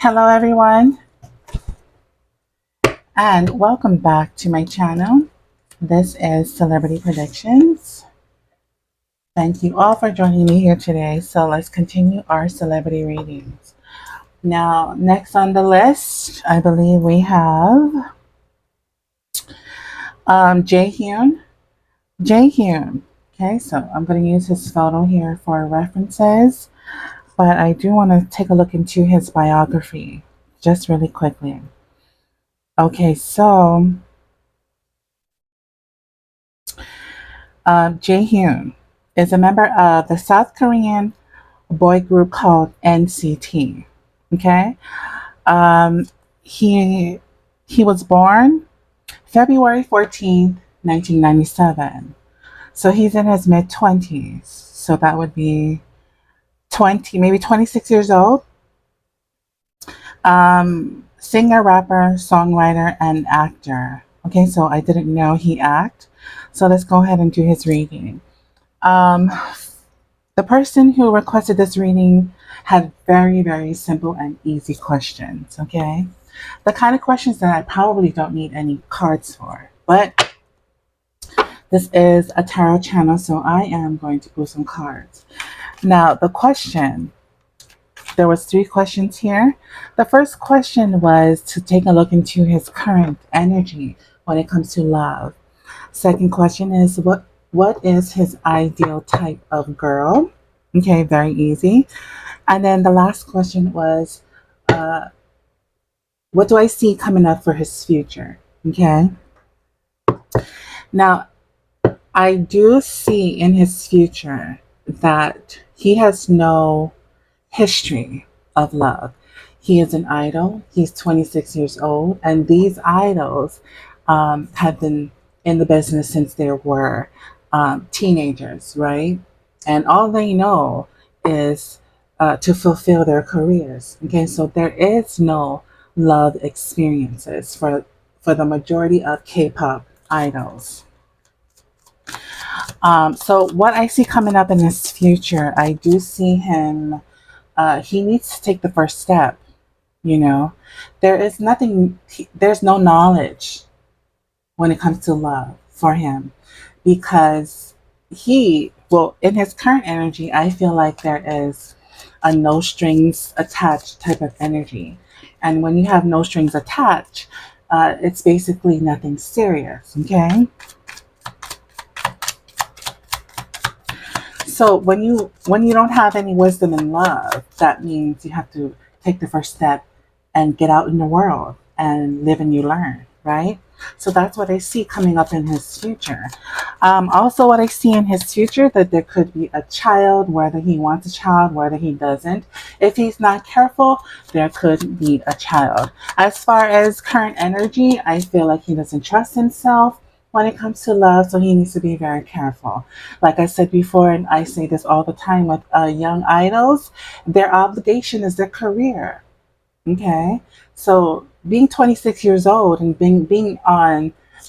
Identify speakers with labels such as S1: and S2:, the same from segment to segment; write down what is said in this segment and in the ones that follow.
S1: Hello, everyone, and welcome back to my channel. This is Celebrity Predictions. Thank you all for joining me here today. So let's continue our celebrity readings. Now, next on the list, I believe we have Jaehyun. Jaehyun. Okay, so I'm going to use his photo here for references, but I do want to take a look into his biography just really quickly. Okay, so Jaehyun is a member of the South Korean boy group called NCT. Okay, um, he he was born February 14th, 1997. So he's in his mid 20s. So that would be 20, maybe 26 years old. Singer, rapper, songwriter, and actor. Okay, so I didn't know he act. So let's go ahead and do his reading. Um, the person who requested this reading had very, very simple and easy questions. Okay, the kind of questions that I probably don't need any cards for, but this is a tarot channel, so I am going to pull some cards. Now, the question, there was three questions here. The first question was to take a look into his current energy when it comes to love. Second question is what is his ideal type of girl? Okay, very easy. And then the last question was, uh, what do I see coming up for his future? Okay. Now, I do see in his future that he has no history of love. He is an idol. He's 26 years old, and these idols have been in the business since they were teenagers, right? And all they know is to fulfill their careers. Okay, so there is no love experiences for the majority of K-pop idols. So what I see coming up in his future, I do see him. He needs to take the first step. You know, there is nothing. There's no knowledge when it comes to love for him, because well, in his current energy, I feel like there is a no strings attached type of energy, and when you have no strings attached, it's basically nothing serious. Okay. So when you don't have any wisdom in love, that means you have to take the first step and get out in the world and live and you learn, right? So that's what I see coming up in his future. Also, what I see in his future, that there could be a child, whether he wants a child, whether he doesn't. If he's not careful, there could be a child. As far as current energy, I feel like he doesn't trust himself when it comes to love, so he needs to be very careful. Like I said before, and I say this all the time with young idols, their obligation is their career. Okay, so being 26 years old and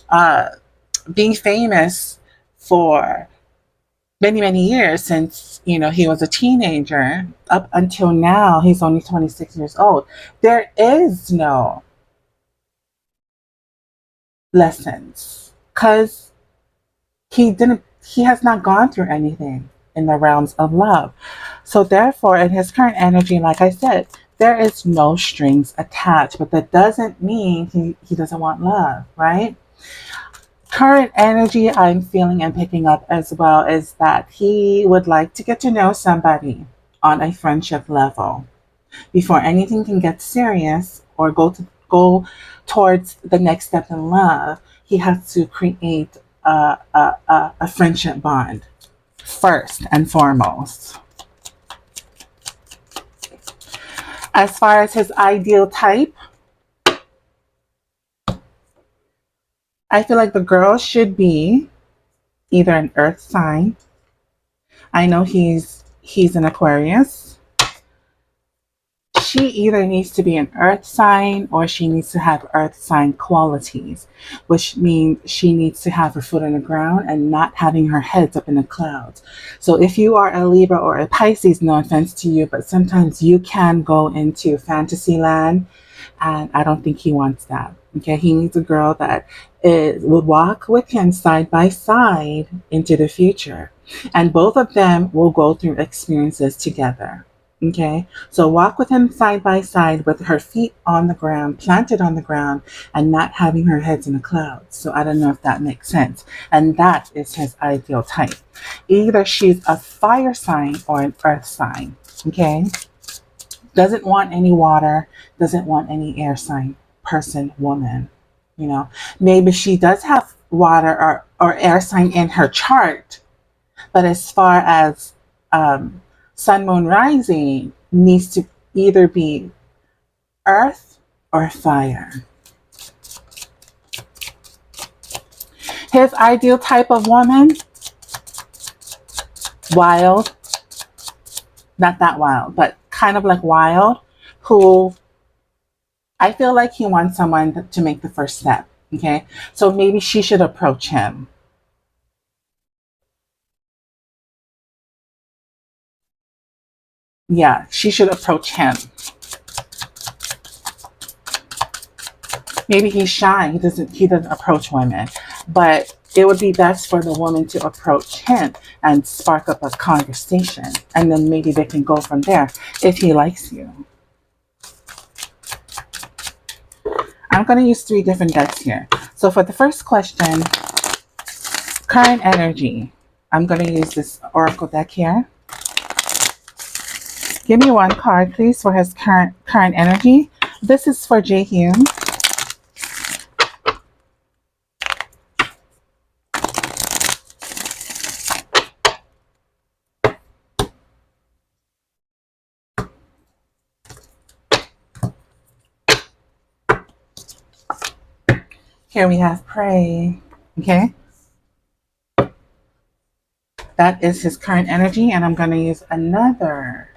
S1: uh, being famous for many many years, since he was a teenager up until now, he's only 26 years old. There is no lessons because he has not gone through anything in the realms of love. So therefore, in his current energy, like I said, there is no strings attached, but that doesn't mean he doesn't want love, right? Current energy I'm feeling and picking up as well is that he would like to get to know somebody on a friendship level before anything can get serious or go towards the next step in love. He has to create a friendship bond first and foremost. As far as his ideal type, I feel like the girl should be either an earth sign. I know he's an Aquarius. she either needs to be an earth sign or she needs to have earth sign qualities, which means she needs to have her foot on the ground and not having her heads up in the clouds. So if you are a Libra or a Pisces, no offense to you, but sometimes you can go into fantasy land, and I don't think he wants that. Okay, he needs a girl that would walk with him side by side into the future, and both of them will go through experiences together. Okay, so walk with him side by side with her feet on the ground, planted on the ground, and not having her heads in the clouds. So I don't know if that makes sense. And that is his ideal type. Either she's a fire sign or an earth sign. Okay, doesn't want any water, doesn't want any air sign person, woman. You know, maybe she does have water or air sign in her chart, but as far as sun, moon, rising, needs to either be earth or fire. His ideal type of woman, wild, not that wild, but kind of like wild, who I feel like he wants someone to make the first step. Okay, so maybe she should approach him. Yeah, she should approach him. Maybe he's shy. He doesn't approach women, but it would be best for the woman to approach him and spark up a conversation, and then maybe they can go from there if he likes you. I'm going to use 3 different decks here. So for the first question, current energy, I'm going to use this oracle deck here. Give me 1 card, please, for his current energy. This is for Jaehyun. Here we have pray. Okay. That is his current energy, and I'm going to use another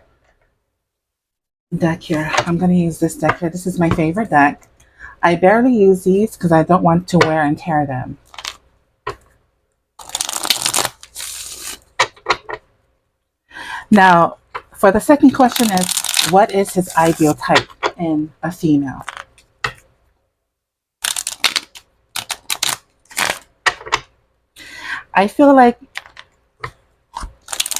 S1: deck here. I'm going to use this deck here. This is my favorite deck. I barely use these because I don't want to wear and tear them. Now, for the second question is, what is his ideal type in a female? I feel like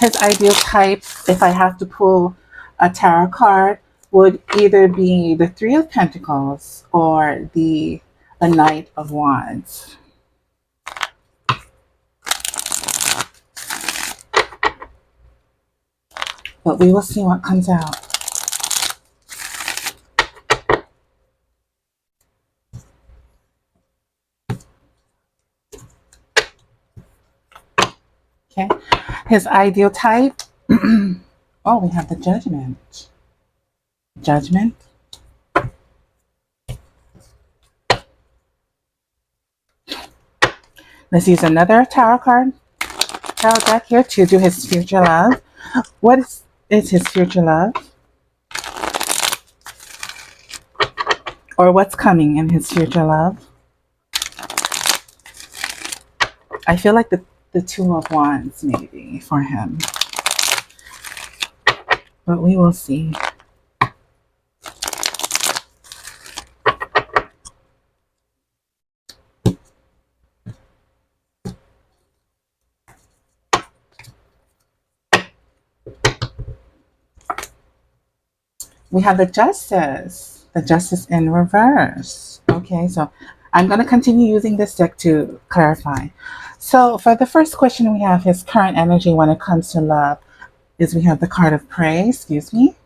S1: his ideal type, if I have to pull a tarot card, would either be the 3 of Pentacles or the Knight of Wands. But we will see what comes out. Okay. His ideal type. Oh, we have the Judgment. Judgment. Let's use another tarot deck here to do his future love. What is his future love? Or what's coming in his future love? I feel like the 2 of Wands maybe for him. But we will see. We have the Justice. The Justice in reverse. Okay, so I'm going to continue using this deck to clarify. So for the first question, we have his current energy when it comes to love. Is we have the card of praise. Excuse me.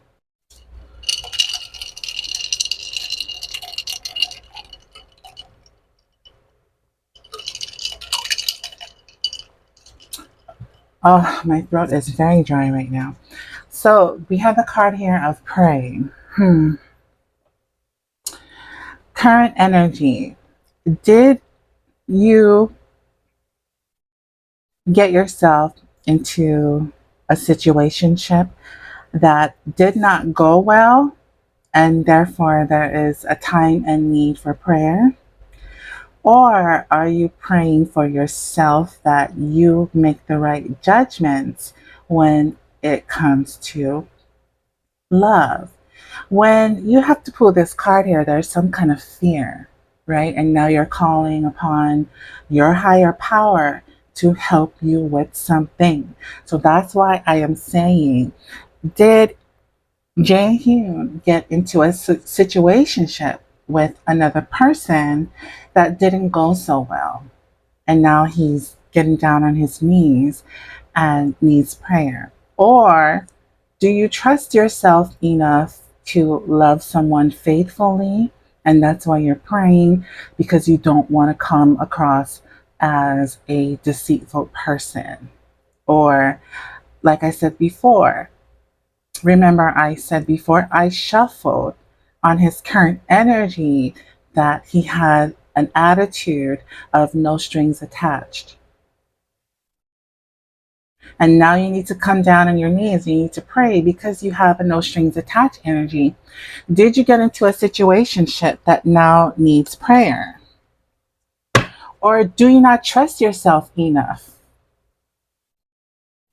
S1: Oh, my throat is very dry right now. So we have the card here of praying. Current energy. Did you get yourself into a situationship that did not go well? and therefore there is a time and need for prayer? Or are you praying for yourself that you make the right judgments when it comes to love? When you have to pull this card here, there's some kind of fear, right? And now you're calling upon your higher power to help you with something. So that's why I am saying, did Jaehyun get into a situationship with another person that didn't go so well? And now he's getting down on his knees and needs prayer. Or do you trust yourself enough to love someone faithfully? And that's why you're praying, because you don't want to come across as a deceitful person. Or, like I said before, remember I said before I shuffled on his current energy that he had an attitude of no strings attached. And now you need to come down on your knees. You need to pray because you have a no strings attached energy. Did you get into a situationship that now needs prayer? Or do you not trust yourself enough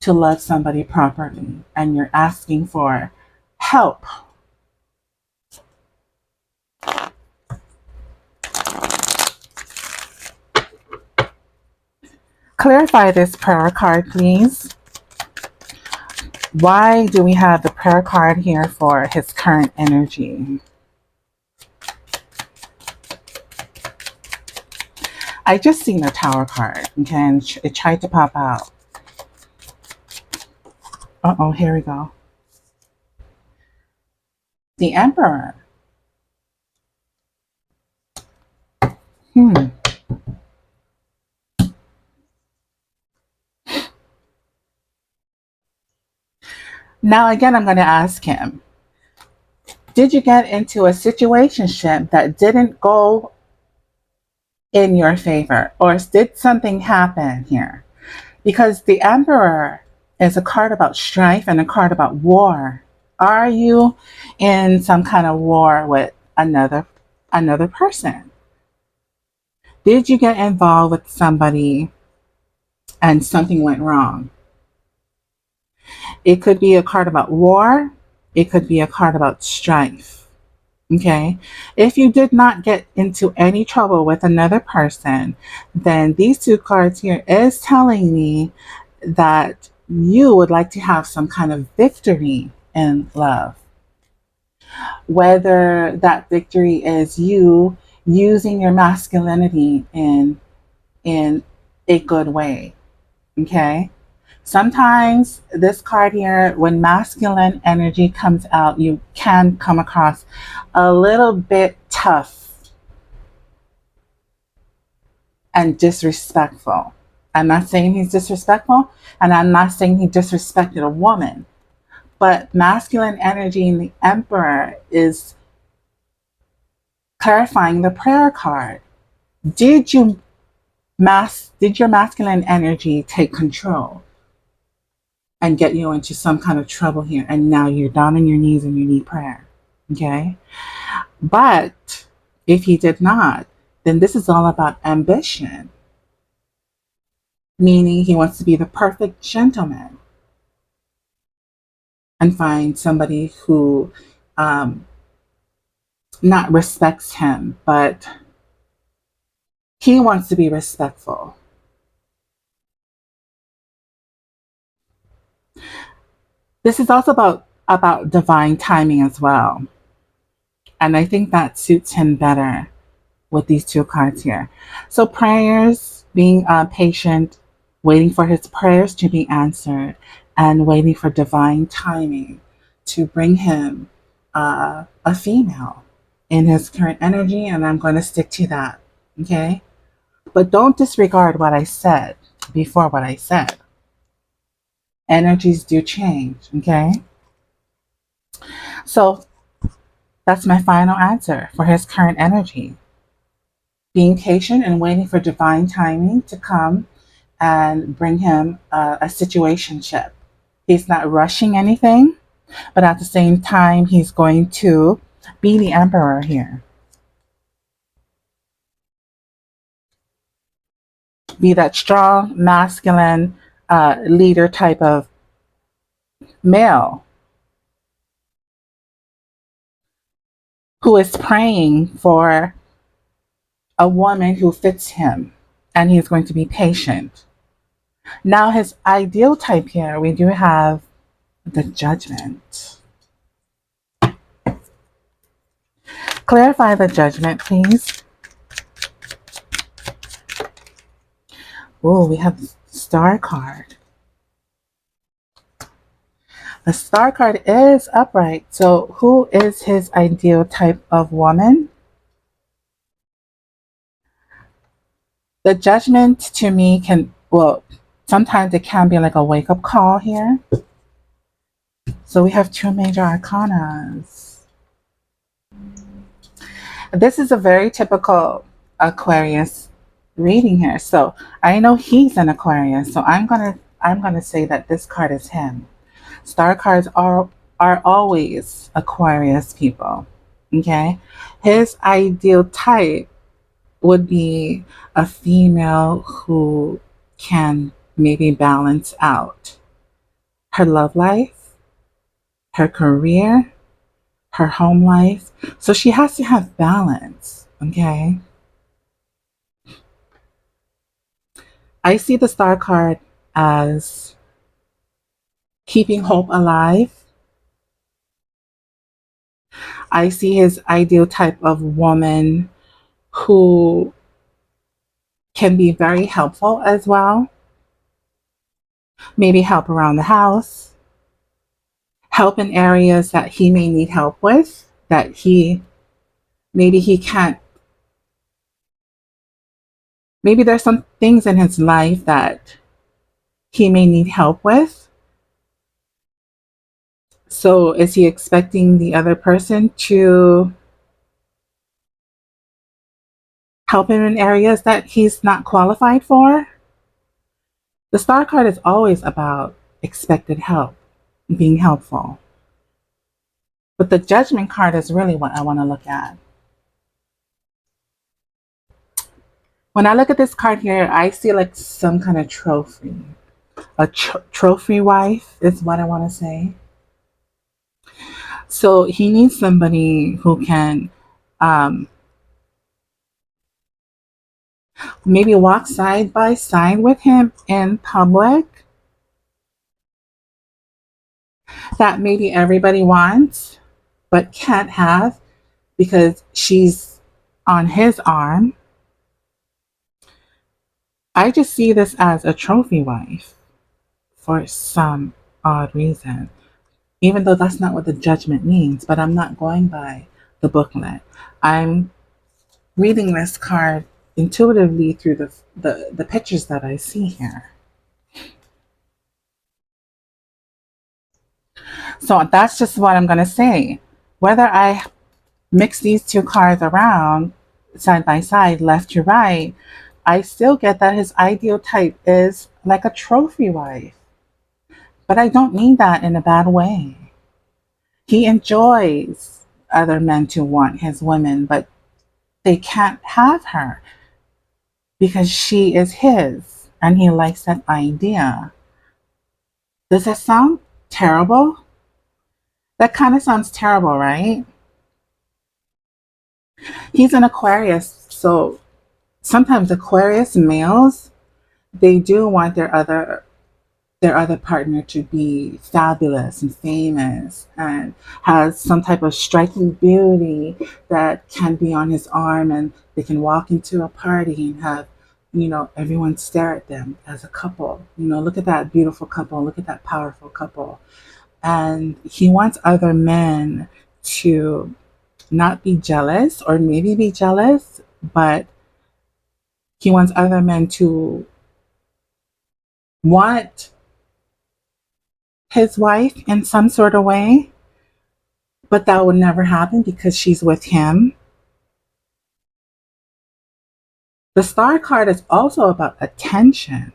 S1: to love somebody properly and you're asking for help? Clarify this prayer card, please. Why do we have the prayer card here for his current energy? I just seen a tower card, okay, and it tried to pop out. Uh-oh, here we go. The Emperor. Hmm. Now, again, I'm going to ask him, did you get into a situationship that didn't go in your favor? Or did something happen here? Because the Emperor is a card about strife and a card about war. Are you in some kind of war with another person? Did you get involved with somebody and something went wrong? It could be a card about war. It could be a card about strife. Okay. If you did not get into any trouble with another person, then these two cards here is telling me that you would like to have some kind of victory in love. Whether that victory is you using your masculinity in a good way. Okay. Sometimes this card here, when masculine energy comes out, you can come across a little bit tough and disrespectful. I'm not saying he's disrespectful, and I'm not saying he disrespected a woman, but masculine energy in the Emperor is clarifying the prayer card. Did you did your masculine energy take control and get you into some kind of trouble here, and now you're down on your knees and you need prayer? Okay. But if he did not, then this is all about ambition, meaning he wants to be the perfect gentleman and find somebody who not respects him, but he wants to be respectful. This is also about divine timing as well. And I think that suits him better with these two cards here. So prayers, being patient, waiting for his prayers to be answered, and waiting for divine timing to bring him a female in his current energy. And I'm going to stick to that. Okay. But don't disregard what I said before what I said. Energies do change. Okay. So that's my final answer for his current energy. Being patient and waiting for divine timing to come and bring him a situationship. He's not rushing anything, but at the same time, he's going to Be the emperor here. Be that strong, masculine leader type of male who is praying for a woman who fits him, and he's going to be patient. Now, his ideal type here, we do have the judgment. Clarify the judgment, please. Oh, we have the star card. The star card is upright. So, who is his ideal type of woman? The judgment to me can, well, sometimes it can be like a wake up call here. So, we have two major arcanas. This is a very typical Aquarius reading here. So, I know he's an Aquarius. So, I'm gonna say that this card is him. Star cards are always Aquarius people. Okay? His ideal type would be a female who can maybe balance out her love life, her career, her home life. So she has to have balance. Okay? I see the star card as keeping hope alive. I see his ideal type of woman who can be very helpful as well. Maybe help around the house, help in areas that he may need help with, that maybe he can't, maybe there's some things in his life that he may need help with. So is he expecting the other person to help him in areas that he's not qualified for? The star card is always about expected help, being helpful. But the judgment card is really what I want to look at. When I look at this card here, I see like some kind of trophy. A trophy wife is what I want to say. So he needs somebody who can um, maybe walk side by side with him in public, that maybe everybody wants but can't have because she's on his arm. I just see this as a trophy wife for some odd reason, even though that's not what the judgment means, but I'm not going by the booklet. I'm reading this card intuitively through the pictures that I see here. So that's just what I'm going to say. Whether I mix these two cards around side by side, left to right, I still get that his ideal type is like a trophy wife. But I don't mean that in a bad way. He enjoys other men to want his women, but they can't have her because she is his and he likes that idea. Does that sound terrible? That kind of sounds terrible, right? He's an Aquarius, so sometimes Aquarius males, they do want their other partner to be fabulous and famous and has some type of striking beauty that can be on his arm, and they can walk into a party and have everyone stare at them as a couple. Look at that beautiful couple, look at that powerful couple. And he wants other men to not be jealous, or maybe be jealous, but he wants other men to want his wife in some sort of way, but that would never happen because she's with him. The star card is also about attention.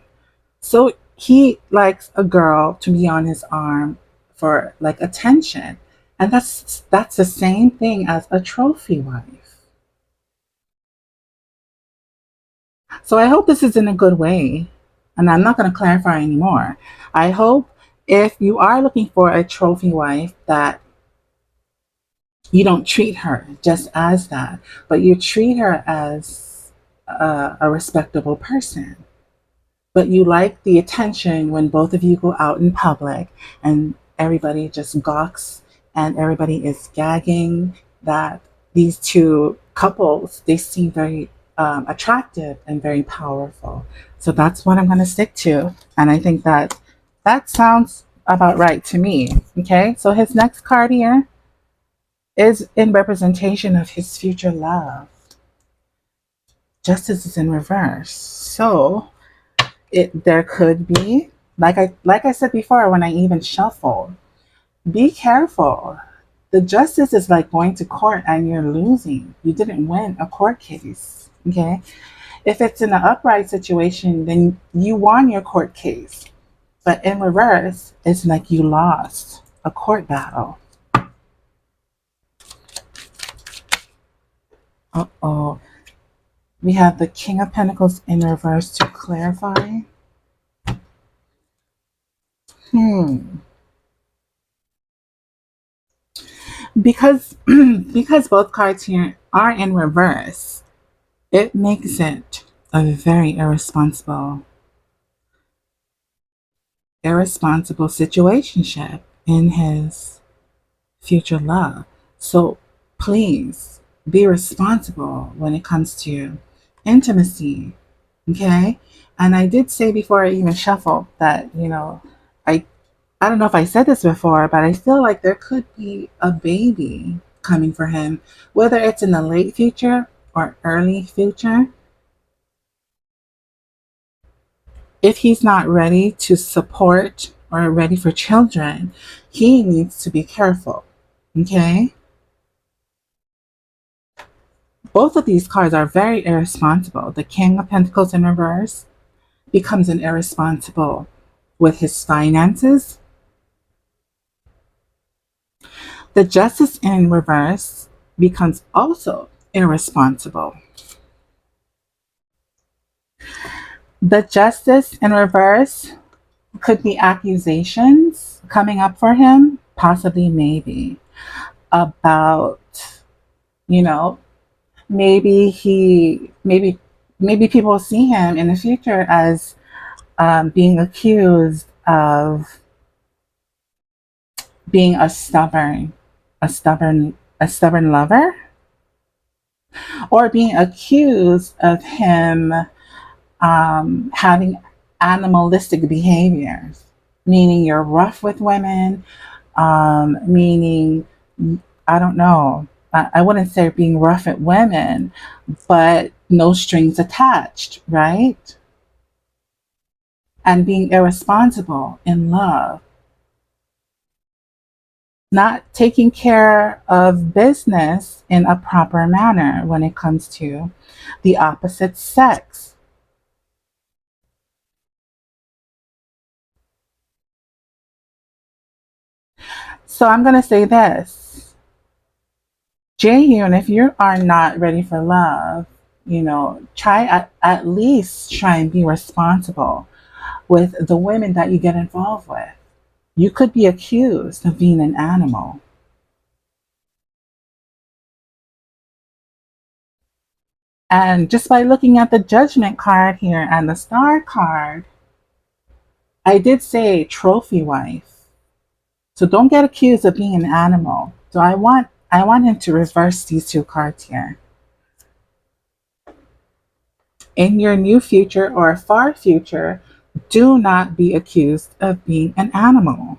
S1: So he likes a girl to be on his arm for like attention. And that's the same thing as a trophy wife. So I hope this is in a good way. And I'm not going to clarify anymore. I hope if you are looking for a trophy wife that you don't treat her just as that, but you treat her as a respectable person. But you like the attention when both of you go out in public and everybody just gawks and everybody is gagging that these two couples, they seem very attractive and very powerful. So that's what I'm going to stick to. And I think that that sounds about right to me. Okay. So his next card here is in representation of his future love. Justice is in reverse. So it there could be, like I said before when I even shuffled, be careful. The justice is like going to court and you're losing. You didn't win a court case. Okay. If it's in an upright situation, then you won your court case. But in reverse, it's like you lost a court battle. Uh oh. We have the King of Pentacles in reverse to clarify. Hmm. Because because both cards here are in reverse, it makes it a very irresponsible situationship in his future love. So please be responsible when it comes to intimacy. Okay? And I did say before I even shuffled that, I I don't know if I said this before, but I feel like there could be a baby coming for him, whether it's in the late future or early future. If he's not ready to support or ready for children, he needs to be careful. Okay? Both of these cards are very irresponsible. The King of Pentacles in reverse becomes an irresponsible with his finances. The Justice in reverse becomes also irresponsible. The Justice in reverse could be accusations coming up for him, possibly, maybe, about, you know, maybe people see him in the future as being accused of being a stubborn lover, or being accused of him having animalistic behaviors, meaning you're rough with women, meaning, I don't know, I wouldn't say being rough at women, but no strings attached, right? And being irresponsible in love, not taking care of business in a proper manner when it comes to the opposite sex. So I'm going to say this, Jaehyun, if you are not ready for love, try at least try and be responsible with the women that you get involved with. You could be accused of being an animal. And just by looking at the judgment card here and the star card, I did say trophy wife. So don't get accused of being an animal. So I want him to reverse these two cards here. In your new future or far future, do not be accused of being an animal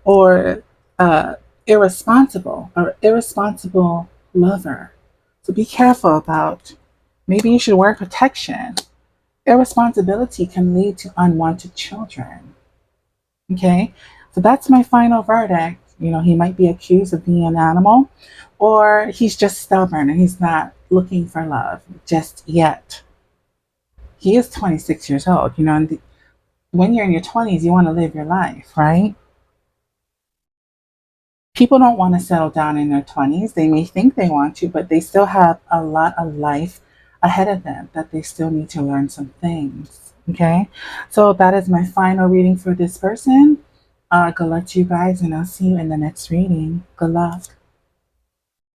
S1: or uh, irresponsible lover. So be careful about, maybe you should wear protection. Irresponsibility can lead to unwanted children. Okay, so that's my final verdict. He might be accused of being an animal, or he's just stubborn and he's not looking for love just yet. He is 26 years old, and when you're in your 20s, you want to live your life, right? People don't want to settle down in their 20s. They may think they want to, but they still have a lot of life ahead of them that they still need to learn some things. Okay? So that is my final reading for this person. Good luck to you guys, and I'll see you in the next reading. Good luck.